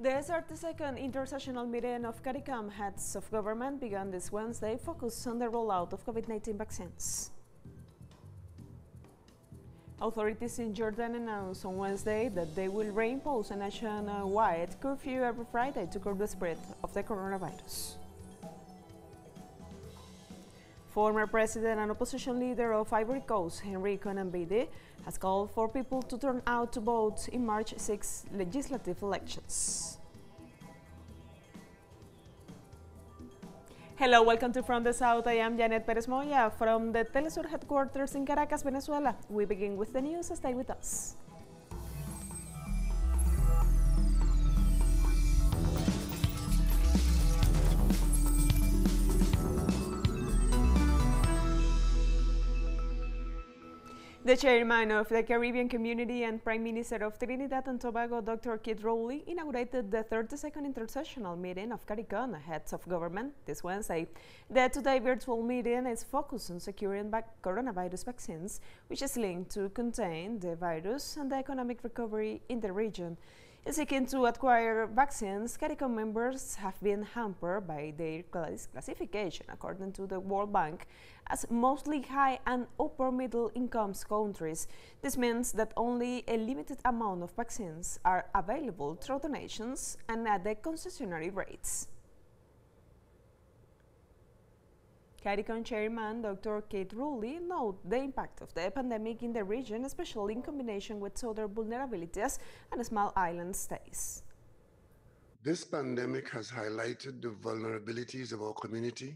The 32nd Inter-Sessional Meeting of CARICOM heads of government began this Wednesday, focused on the rollout of COVID-19 vaccines. Authorities in Jordan announced on Wednesday that they will reimpose a nationwide curfew every Friday to curb the spread of the coronavirus. Former president and opposition leader of Ivory Coast, Enrique Nambidi, has called for people to turn out to vote in March 6 legislative elections. Hello, welcome to From the South. I am Janet Perez Moya from the teleSUR headquarters in Caracas, Venezuela. We begin with the news. Stay with us. The chairman of the Caribbean Community and Prime Minister of Trinidad and Tobago, Dr. Keith Rowley, inaugurated the 32nd Inter-Sessional Meeting of CARICOM heads of government this Wednesday. The two-day virtual meeting is focused on securing coronavirus vaccines, which is linked to contain the virus and the economic recovery in the region. In seeking to acquire vaccines, CARICOM members have been hampered by their classification, according to the World Bank, as mostly high and upper middle income countries. This means that only a limited amount of vaccines are available through donations and at the concessionary rates. CARICOM chairman Dr. Keith Rowley noted the impact of the pandemic in the region, especially in combination with other vulnerabilities and small island states. This pandemic has highlighted the vulnerabilities of our community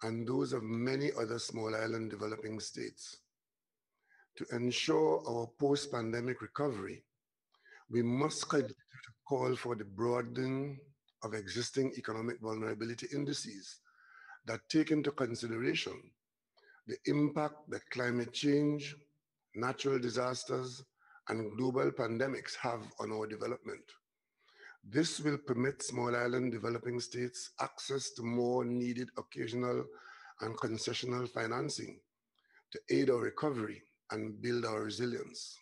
and those of many other small island developing states. To ensure our post-pandemic recovery, we must continue to call for the broadening of existing economic vulnerability indices that take into consideration the impact that climate change, natural disasters, and global pandemics have on our development. This will permit small island developing states access to more needed occasional and concessional financing to aid our recovery and build our resilience.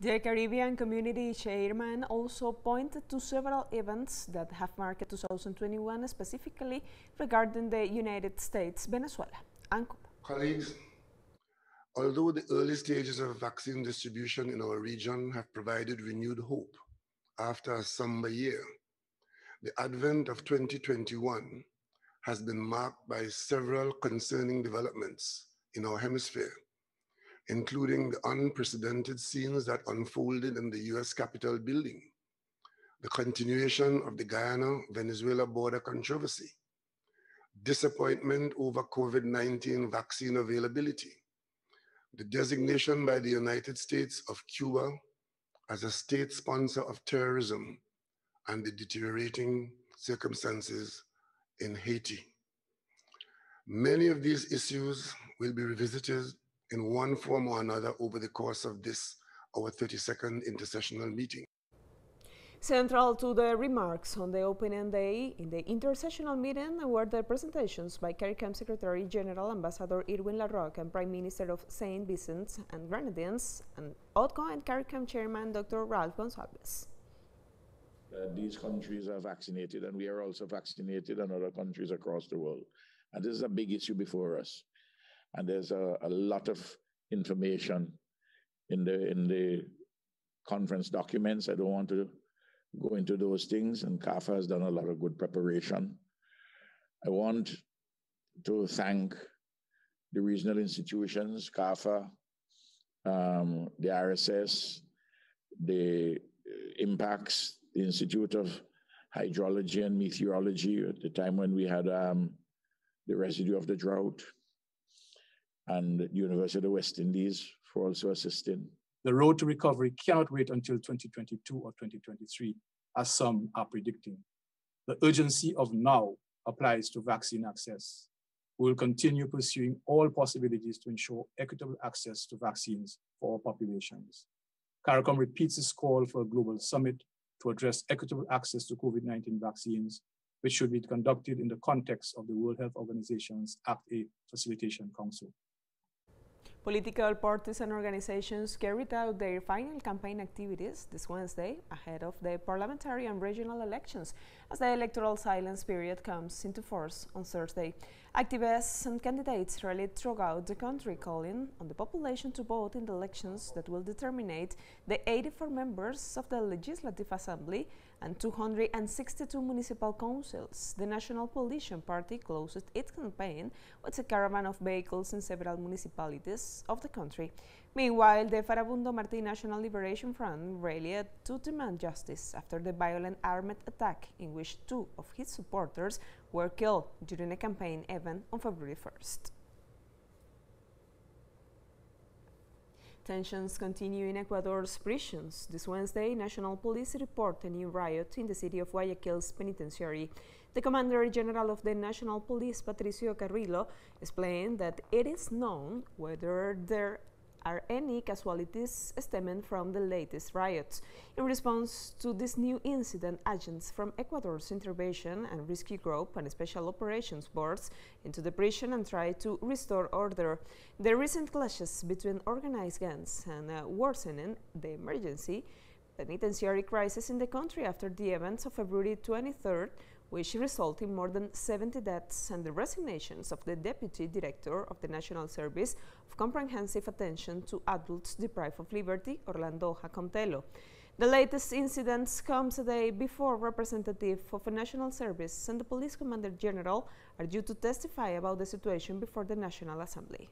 The Caribbean Community Chairman also pointed to several events that have marked 2021, specifically regarding the United States, Venezuela, and Cuba. Colleagues, although the early stages of vaccine distribution in our region have provided renewed hope after a somber year, the advent of 2021 has been marked by several concerning developments in our hemisphere, including the unprecedented scenes that unfolded in the U.S. Capitol building, the continuation of the Guyana-Venezuela border controversy, disappointment over COVID-19 vaccine availability, the designation by the United States of Cuba as a state sponsor of terrorism, and the deteriorating circumstances in Haiti. Many of these issues will be revisited in one form or another over the course of this, our 32nd Inter-Sessional Meeting. Central to the remarks on the opening day in the Inter-Sessional Meeting were the presentations by CARICOM Secretary General Ambassador Irwin LaRocque and Prime Minister of St. Vincent and Grenadines, and outgoing CARICOM Chairman Dr. Ralph Gonsalves. These countries are vaccinated, and we are also vaccinated, and other countries across the world. And this is a big issue before us. And there's a lot of information in the conference documents. I don't want to go into those things, and CAFA has done a lot of good preparation. I want to thank the regional institutions, CAFA, the RSS, the impacts, the Institute of Hydrology and Meteorology at the time when we had the residue of the drought, and the University of the West Indies for also assisting. The road to recovery cannot wait until 2022 or 2023, as some are predicting. The urgency of now applies to vaccine access. We will continue pursuing all possibilities to ensure equitable access to vaccines for our populations. CARICOM repeats its call for a global summit to address equitable access to COVID-19 vaccines, which should be conducted in the context of the World Health Organization's Act A Facilitation Council. Political parties and organizations carried out their final campaign activities this Wednesday ahead of the parliamentary and regional elections as the electoral silence period comes into force on Thursday. Activists and candidates rallied throughout the country, calling on the population to vote in the elections that will determine the 84 members of the Legislative Assembly and 262 municipal councils. The National Coalition Party closed its campaign with a caravan of vehicles in several municipalities of the country. Meanwhile, the Farabundo Martí National Liberation Front rallied to demand justice after the violent armed attack in which 2 of his supporters were killed during a campaign event on February 1st. Tensions continue in Ecuador's prisons. This Wednesday, national police report a new riot in the city of Guayaquil's penitentiary. The Commander General of the National Police, Patricio Carrillo, explained that it is known whether there are any casualties stemming from the latest riots. In response to this new incident, agents from Ecuador's Intervention and Rescue Group and Special Operations Boards into the prison and tried to restore order. The recent clashes between organized gangs and worsening the emergency penitentiary crisis in the country after the events of February 23rd, which resulted in more than 70 deaths and the resignations of the Deputy Director of the National Service of Comprehensive Attention to Adults Deprived of Liberty, Orlando Jacontelo. The latest incidents comes a day before representatives of a national service and the Police Commander General are due to testify about the situation before the National Assembly.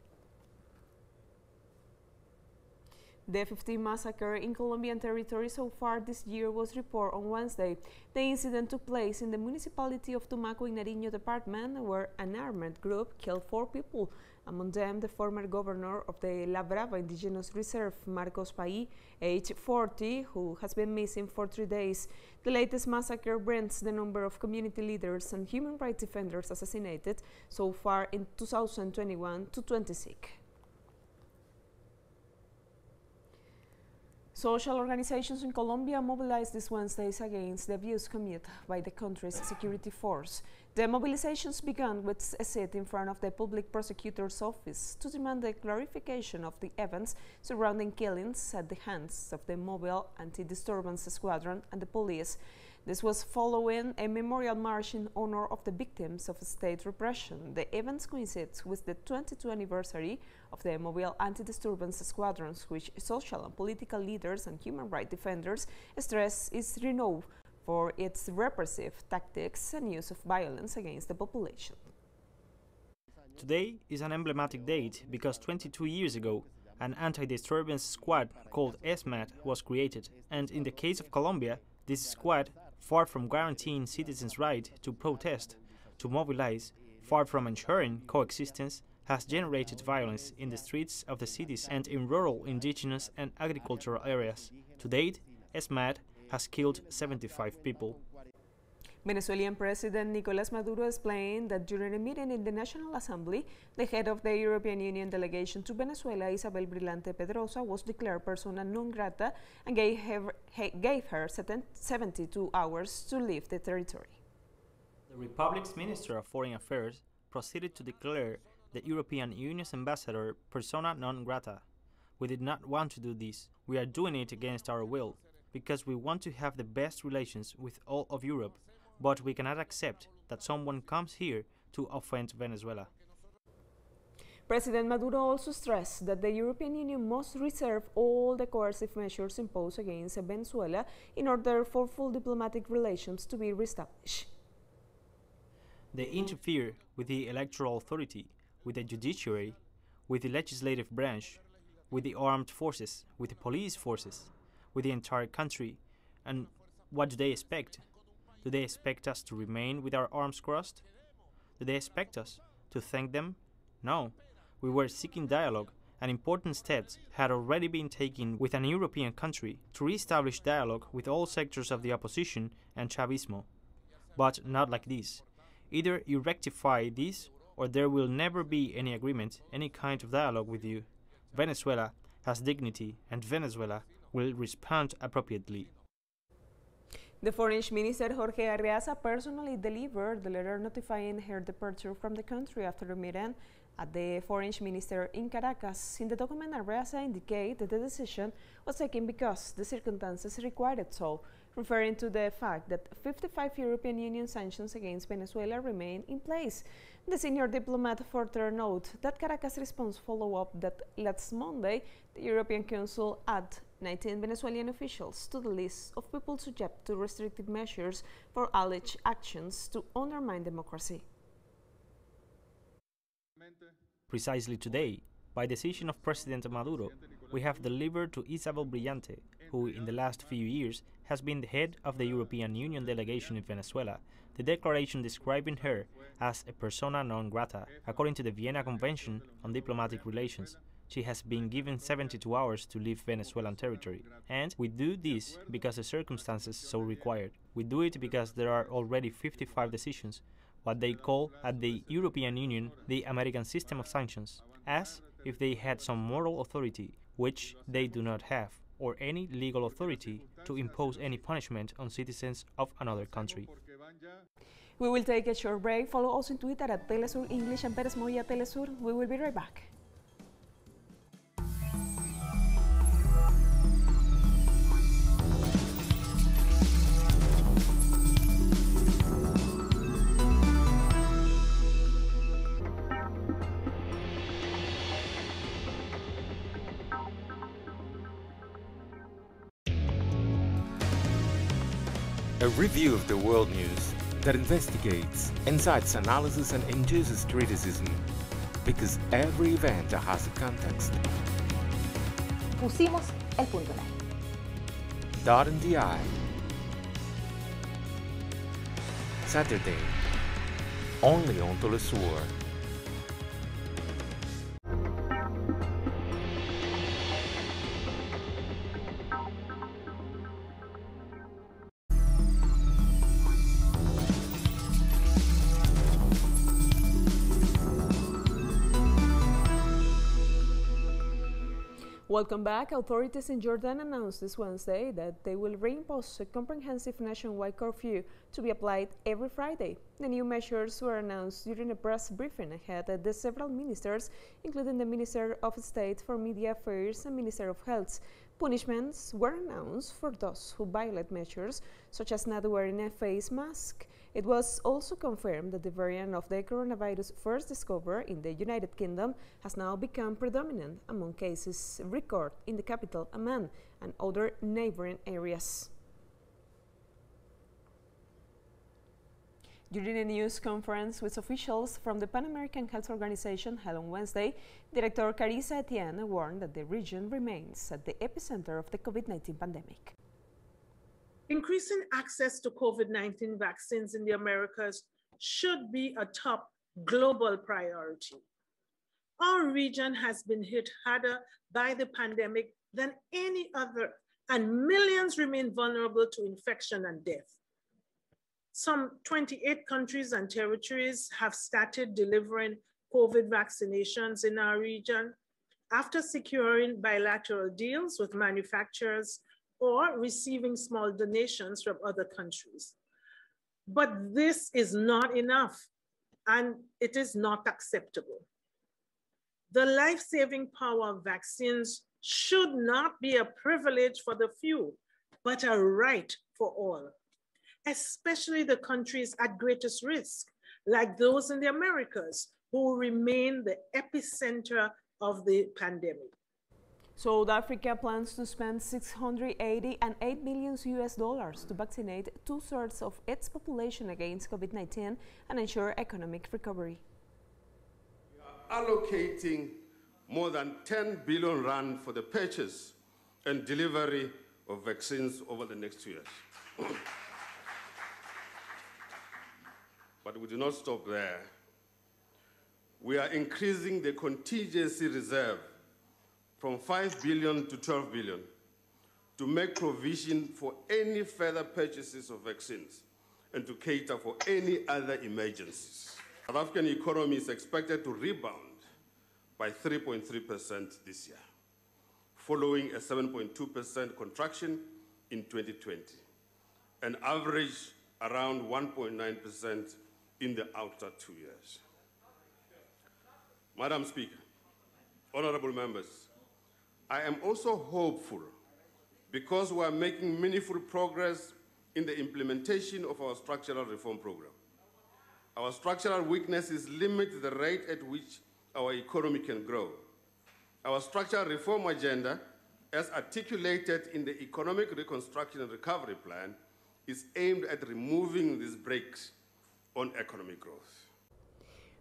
The 15th massacre in Colombian territory so far this year was reported on Wednesday. The incident took place in the municipality of Tumaco in Nariño department, where an armed group killed 4 people, among them the former governor of the La Brava Indigenous Reserve, Marcos Paí, age 40, who has been missing for 3 days. The latest massacre brings the number of community leaders and human rights defenders assassinated so far in 2021 to 26. Social organizations in Colombia mobilized this Wednesday against the abuse committed by the country's security force. The mobilizations began with a sit in front of the public prosecutor's office to demand the clarification of the events surrounding killings at the hands of the mobile anti-disturbance squadron and the police. This was following a memorial march in honor of the victims of state repression. The event coincides with the 22nd anniversary of the mobile anti-disturbance squadrons, which social and political leaders and human rights defenders stress is renowned for its repressive tactics and use of violence against the population. Today is an emblematic date because 22 years ago, an anti-disturbance squad called ESMAD was created, and in the case of Colombia, this squad, far from guaranteeing citizens' right to protest, to mobilize, far from ensuring coexistence, has generated violence in the streets of the cities and in rural, indigenous and agricultural areas. To date, ESMAD has killed 75 people. Venezuelan President Nicolás Maduro explained that during a meeting in the National Assembly, the head of the European Union delegation to Venezuela, Isabel Brilante Pedrosa, was declared persona non grata and gave her 72 hours to leave the territory. The Republic's Minister of Foreign Affairs proceeded to declare the European Union's ambassador persona non grata. We did not want to do this. We are doing it against our will, because we want to have the best relations with all of Europe, but we cannot accept that someone comes here to offend Venezuela. President Maduro also stressed that the European Union must reserve all the coercive measures imposed against Venezuela in order for full diplomatic relations to be reestablished. They interfere with the electoral authority, with the judiciary, with the legislative branch, with the armed forces, with the police forces, with the entire country. And what do they expect? Do they expect us to remain with our arms crossed? Do they expect us to thank them? No. We were seeking dialogue, and important steps had already been taken with an European country to re-establish dialogue with all sectors of the opposition and Chavismo. But not like this. Either you rectify this, or there will never be any agreement, any kind of dialogue with you. Venezuela has dignity, and Venezuela will respond appropriately. The Foreign Minister Jorge Arreaza personally delivered the letter notifying her departure from the country after a meeting at the Foreign Minister in Caracas. In the document, Arreaza indicated that the decision was taken because the circumstances required it so, referring to the fact that 55 European Union sanctions against Venezuela remain in place. The senior diplomat further noted that Caracas' response followed up that last Monday, the European Council added 19 Venezuelan officials to the list of people subject to restrictive measures for alleged actions to undermine democracy. Precisely today, by decision of President Maduro, we have delivered to Isabel Brillante, who in the last few years has been the head of the European Union delegation in Venezuela, the declaration describing her as a persona non grata, according to the Vienna Convention on Diplomatic Relations. She has been given 72 hours to leave Venezuelan territory, and we do this because the circumstances so required. We do it because there are already 55 decisions, what they call at the European Union the American system of sanctions, as if they had some moral authority, which they do not have, or any legal authority to impose any punishment on citizens of another country. We will take a short break. Follow us on Twitter at teleSUR English and Perez Moya teleSUR. We will be right back. A review of the world news that investigates, incites analysis and induces criticism, because every event has a context. Pusimos el punto en el. Dot in the I. Saturday, only on teleSUR. Welcome back. Authorities in Jordan announced this Wednesday that they will reimpose a comprehensive nationwide curfew to be applied every Friday. The new measures were announced during a press briefing ahead of the several ministers, including the Minister of State for Media Affairs and Minister of Health. Punishments were announced for those who violate measures, such as not wearing a face mask. It was also confirmed that the variant of the coronavirus first discovered in the United Kingdom has now become predominant among cases recorded in the capital, Amman, and other neighboring areas. During a news conference with officials from the Pan American Health Organization held on Wednesday, Director Carissa Etienne warned that the region remains at the epicenter of the COVID-19 pandemic. Increasing access to COVID-19 vaccines in the Americas should be a top global priority. Our region has been hit harder by the pandemic than any other, and millions remain vulnerable to infection and death. Some 28 countries and territories have started delivering COVID vaccinations in our region after securing bilateral deals with manufacturers or receiving small donations from other countries. But this is not enough, and it is not acceptable. The life-saving power of vaccines should not be a privilege for the few, but a right for all, especially the countries at greatest risk, like those in the Americas, who remain the epicenter of the pandemic. South Africa plans to spend $688 million to vaccinate 2/3 of its population against COVID-19 and ensure economic recovery. We are allocating more than 10 billion rand for the purchase and delivery of vaccines over the next 2 years. But we do not stop there. We are increasing the contingency reserve from 5 billion to 12 billion to make provision for any further purchases of vaccines and to cater for any other emergencies. The South African economy is expected to rebound by 3.3% this year, following a 7.2% contraction in 2020, an average around 1.9% in the outer 2 years. Madam Speaker, honorable members, I am also hopeful because we are making meaningful progress in the implementation of our structural reform program. Our structural weaknesses limit the rate at which our economy can grow. Our structural reform agenda, as articulated in the Economic Reconstruction and Recovery Plan, is aimed at removing these brakes on economic growth.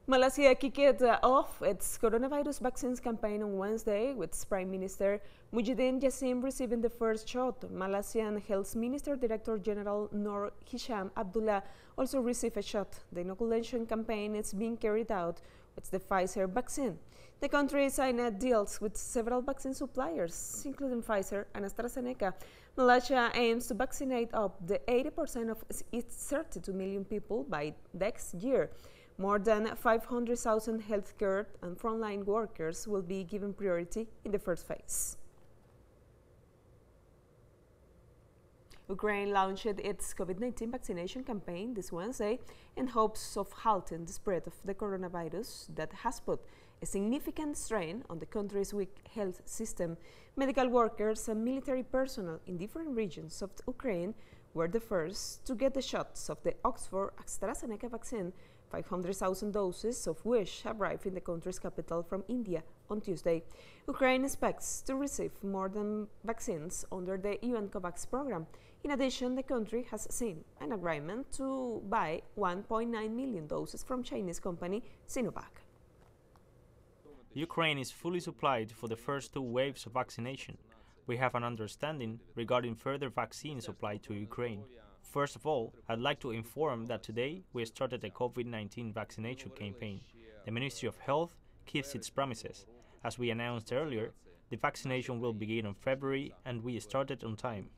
Malaysia kicked off its coronavirus vaccines campaign on Wednesday, with Prime Minister Muhyiddin Yassin receiving the first shot. Malaysian Health Minister Director General Nur Hisham Abdullah also received a shot. The inoculation campaign is being carried out with the Pfizer vaccine. The country signed deals with several vaccine suppliers, including Pfizer and AstraZeneca. Malaysia aims to vaccinate up to 80% of its 32 million people by next year. More than 500,000 healthcare and frontline workers will be given priority in the first phase. Ukraine launched its COVID-19 vaccination campaign this Wednesday in hopes of halting the spread of the coronavirus that has put a significant strain on the country's weak health system. Medical workers and military personnel in different regions of Ukraine were the first to get the shots of the Oxford AstraZeneca vaccine, 500,000 doses of which arrived in the country's capital from India on Tuesday. Ukraine expects to receive more than vaccines under the UN COVAX program. In addition, the country has seen an agreement to buy 1.9 million doses from Chinese company Sinovac. Ukraine is fully supplied for the first 2 waves of vaccination. We have an understanding regarding further vaccine supply to Ukraine. First of all, I'd like to inform that today we started a COVID-19 vaccination campaign. The Ministry of Health keeps its promises. As we announced earlier, the vaccination will begin in February and we started on time.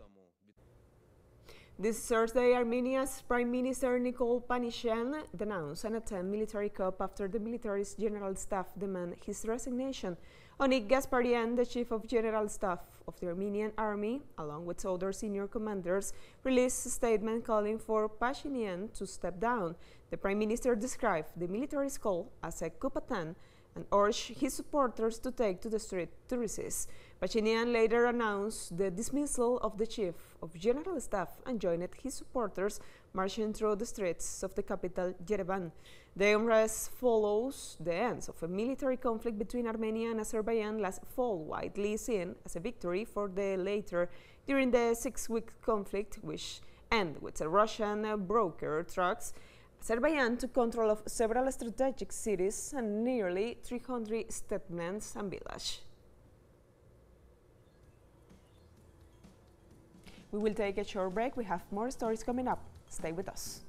This Thursday, Armenia's Prime Minister Nikol Pashinyan denounced an attempted military coup after the military's general staff demanded his resignation. Onik Gasparian, the chief of general staff of the Armenian army, along with other senior commanders, released a statement calling for Pashinyan to step down. The Prime Minister described the military's call as a coup attempt and urged his supporters to take to the street to resist. Pashinyan later announced the dismissal of the chief of general staff and joined his supporters marching through the streets of the capital, Yerevan. The unrest follows the end of a military conflict between Armenia and Azerbaijan last fall, widely seen as a victory for the latter during the 6-week conflict, which ended with a Russian broker trucks. Azerbaijan took control of several strategic cities and nearly 300 settlements and villages. We will take a short break. We have more stories coming up. Stay with us.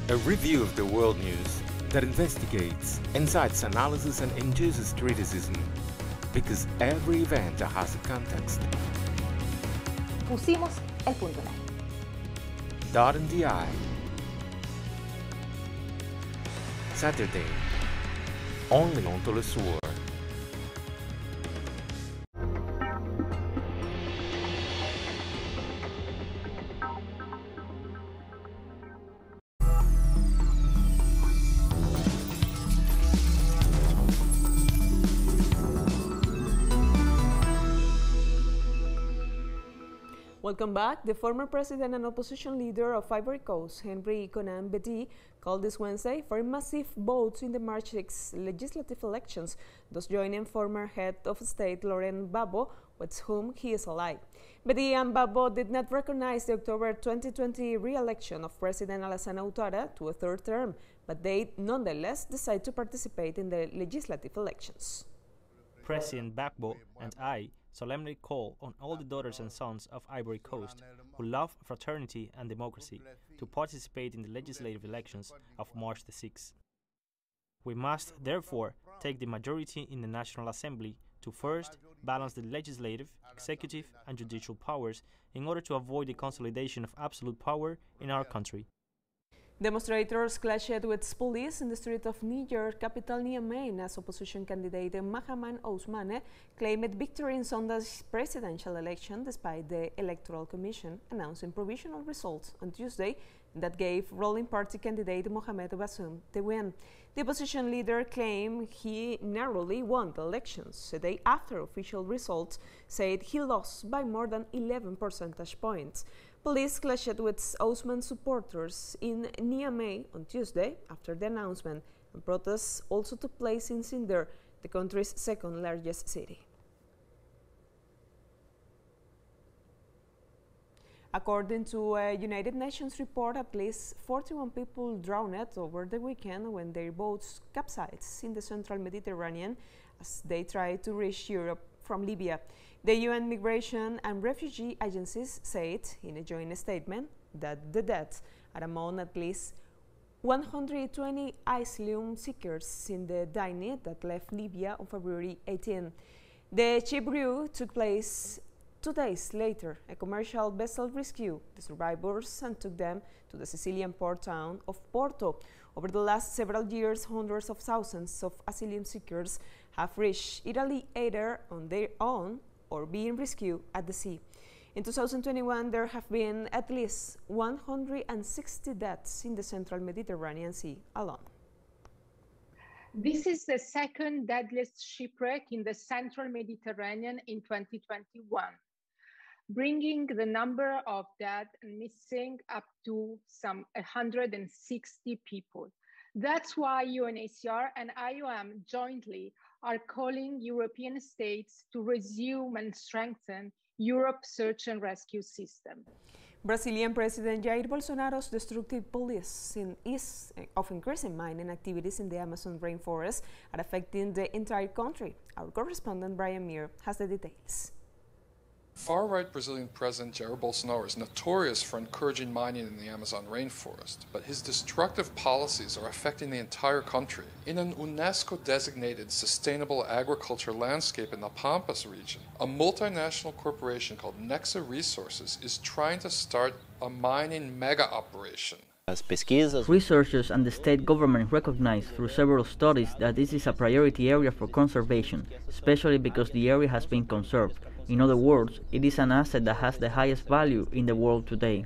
A review of the world news that investigates, incites analysis and induces criticism, because every event has a context. Pusimos el punto en el. Dot in the I. Saturday, only on teleSUR. Welcome back. The former president and opposition leader of Ivory Coast, Henry Konan Bedi, called this Wednesday for massive votes in the March 6 legislative elections, thus joining former head of state Laurent Gbagbo, with whom he is allied. Bedi and Gbagbo did not recognize the October 2020 re-election of President Alassane Ouattara to a third term, but they nonetheless decided to participate in the legislative elections. President Gbagbo and I solemnly call on all the daughters and sons of Ivory Coast who love fraternity and democracy to participate in the legislative elections of March the 6th. We must, therefore, take the majority in the National Assembly to first balance the legislative, executive, and judicial powers in order to avoid the consolidation of absolute power in our country. Demonstrators clashed with police in the street of Niger capital Niamey as opposition candidate Mahaman Ousmane claimed victory in Sunday's presidential election despite the Electoral Commission announcing provisional results on Tuesday that gave ruling party candidate Mohamed Bazoum the win. The opposition leader claimed he narrowly won the elections. A day after official results said he lost by more than 11 percentage points. Police clashed with Ousmane supporters in Niamey on Tuesday after the announcement, and protests also took place in Zinder, the country's second largest city. According to a United Nations report, at least 41 people drowned over the weekend when their boats capsized in the central Mediterranean as they tried to reach Europe from Libya. The UN Migration and Refugee Agencies said in a joint statement that the deaths are among at least 120 asylum seekers in the Dinah that left Libya on February 18. The shipwreck took place 2 days later. A commercial vessel rescued the survivors and took them to the Sicilian port town of Porto. Over the last several years, hundreds of thousands of asylum seekers have reached Italy either on their own or being rescued at the sea. In 2021, there have been at least 160 deaths in the central Mediterranean Sea alone. This is the second deadliest shipwreck in the central Mediterranean in 2021, bringing the number of dead and missing up to some 160 people. That's why UNHCR and IOM jointly are calling European states to resume and strengthen Europe's search and rescue system. Brazilian President Jair Bolsonaro's destructive policy is of increasing mining activities in the Amazon rainforest are affecting the entire country. Our correspondent Brian Muir has the details. Far-right Brazilian President Jair Bolsonaro is notorious for encouraging mining in the Amazon rainforest, but his destructive policies are affecting the entire country. In an UNESCO-designated sustainable agriculture landscape in the Pampas region, a multinational corporation called Nexa Resources is trying to start a mining mega-operation. Researchers and the state government recognize through several studies that this is a priority area for conservation, especially because the area has been conserved. In other words, it is an asset that has the highest value in the world today.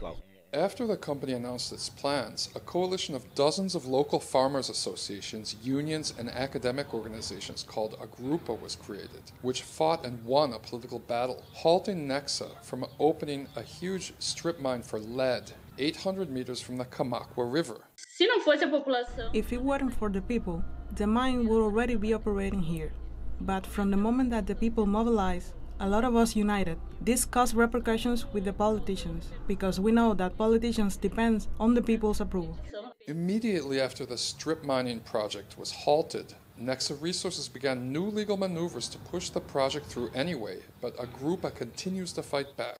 After the company announced its plans, a coalition of dozens of local farmers' associations, unions, and academic organizations called Agrupa was created, which fought and won a political battle, halting Nexa from opening a huge strip mine for lead 800 meters from the Camacua River. If it weren't for the people, the mine would already be operating here. But from the moment that the people mobilized, a lot of us united. This caused repercussions with the politicians, because we know that politicians depend on the people's approval. Immediately after the strip mining project was halted, Nexa Resources began new legal maneuvers to push the project through anyway, but Agrupa continues to fight back.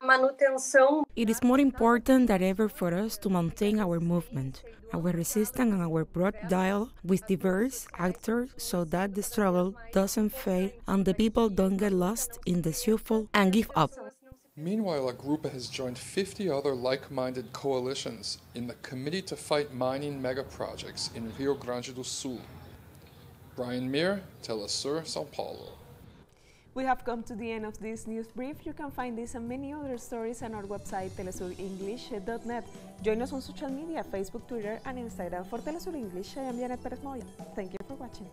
It is more important than ever for us to maintain our movement, our resistance and our broad dialogue with diverse actors so that the struggle doesn't fail and the people don't get lost in the shuffle and give up. Meanwhile, Agrupa has joined 50 other like-minded coalitions in the Committee to Fight Mining Mega Projects in Rio Grande do Sul. Brian Muir, teleSUR, São Paulo. We have come to the end of this news brief. You can find this and many other stories on our website, telesurenglish.net. Join us on social media, Facebook, Twitter, and Instagram. For teleSUR English, I am Janet Perez Moya. Thank you for watching.